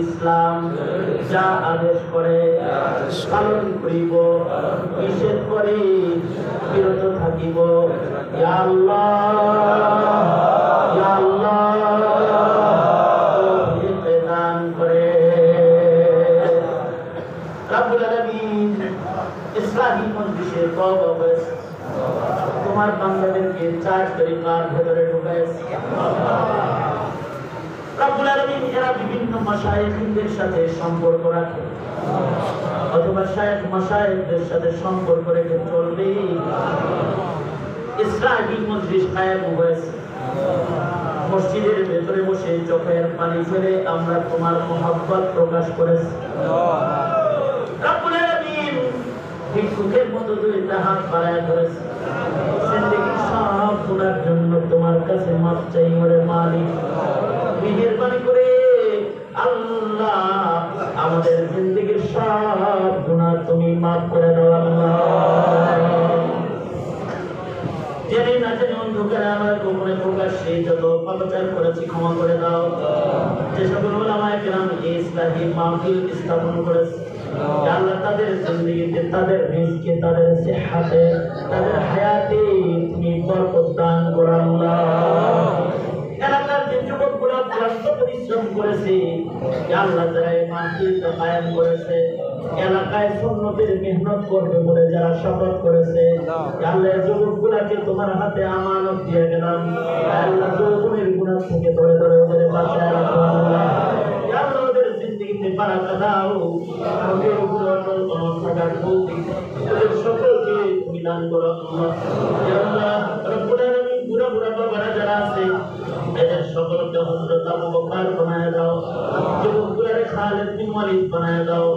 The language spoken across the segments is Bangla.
ইসলাম যা আদেশ করে পালন করিব, নিষেধ করে বিরত থাকিব। ইয়া আল্লাহ, ইয়া আল্লাহ তৌফিক দান করে। রব্বুল আলামিন ইসলামী মজলিসের কবজ তোমার বান্দাদেরকে চার তরিকার ভেতরে ঢুকাইছে। রব্বুল আলামিন এরা বিভিন্ন মাশায়েখদের সাথে সম্পর্ক রাখে অথবা শায়েখ মাশায়েখদের সাথে সম্পর্ক রেখে চলবে। ইসলামী মজলিস কায়েম হয়েছে। মসজিদের ভেতরে বসে চোখের পানি ফেলে আমরা তোমার মহব্বত প্রকাশ করেছি। রব্বুল আলামিন ভিক্ষুকের মতো দুইটা হাত বাড়ায় ধরেছে। জিন্দেগীর সব গুনার জন্য তোমার কাছে মাফ চাই ওরে মালিক। মেহেরবানি করে আল্লাহ আমাদের জিন্দেগীর সব গুনাহ তুমি মাফ করে দাও আল্লাহ। জেনে না জেনে অন্ধকারে আমার গোপনে প্রকাশ্যে যত পাপাচার করেছি ক্ষমা করে দাও। যে সকল উলামায়ে কেরাম এই ইসলামী মাহফিল স্থাপন করেছে আল্লাহ তাদের জিন্দেগীতে, তাদের রিজকে, তাদের সিহহাতে, তাদের হায়াতে তুমি বরকত দান করো আল্লাহ। এলাকার যে যুবকগুলো কষ্ট পরিশ্রম করেছে আল্লাহ যারা এই মাহফিলটা কায়েম করেছে, এলাকায় সুন্নতের মেহনত করবে বলে যারা শপথ করেছে আল্লাহ যুবকগুলাকে তোমার হাতে আমানত দিয়ে গেলাম। আল্লাহ যৌবনের গুনাহ থেকে ধরে ধরে ওদের বাঁচায় রাখো আল্লাহ। আল্লাহ ওদের জিন্দেগিতে বারাকা দাও, ওদের উপর অটল থাকার তৌফিক ওদের সকলকে তুমি দান করো আল্লাহ। ইয়া আল্লাহ রব্বুল আলামিন বুড়া বুড়া বাবারা যারা আছে এদের সকলকে হযরত আবু বকর বানায় দাও, যুবকগুলারে খালিদ বিন ওয়ালিদ বানায় দাও,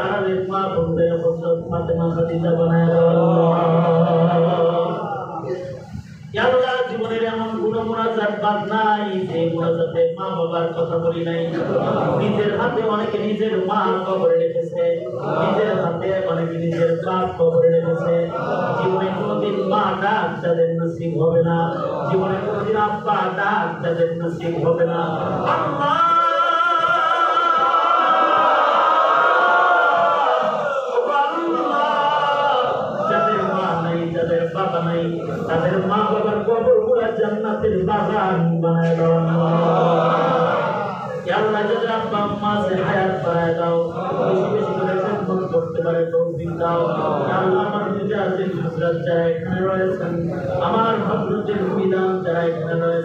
আরামের মা বোনদের হযরত ফাতেমা খাদিজা বানায় দাও আল্লাহ। ইয়া আল্লাহ জীবনের এমন কোনো মুনাজাত বাদ নাই যে মুনাজাতে মা বাবার কথা বলি নাই। নিজের হাতে অনেকে নিজের মা কবরে রেখেছে, নিজের হাতে অনেকে নিজের বাপ কবরে রেখেছে। জীবনে কোনোদিন মা ডাক তাদের নসিব হবে না, জীবনে কোনোদিন আব্বা ডাক তাদের নসিব হবে না আল্লাহ। বাবা নাই তাদের মা বাবার কবরগুলো জান্নাতের বাগান বানায় দাও আল্লাহ। আল্লাহ যাদের আব্বা আম্মা আছে হায়াত বাড়ায় দাও, বেশি বেশি করে খেদমত করতে পারে তৌফিক দাও আল্লাহ। আমার মুজাহিদ হযরত যারা এখানে রয়েছেন, আমার হযরতের বিধান যারা এখানে রয়েছেন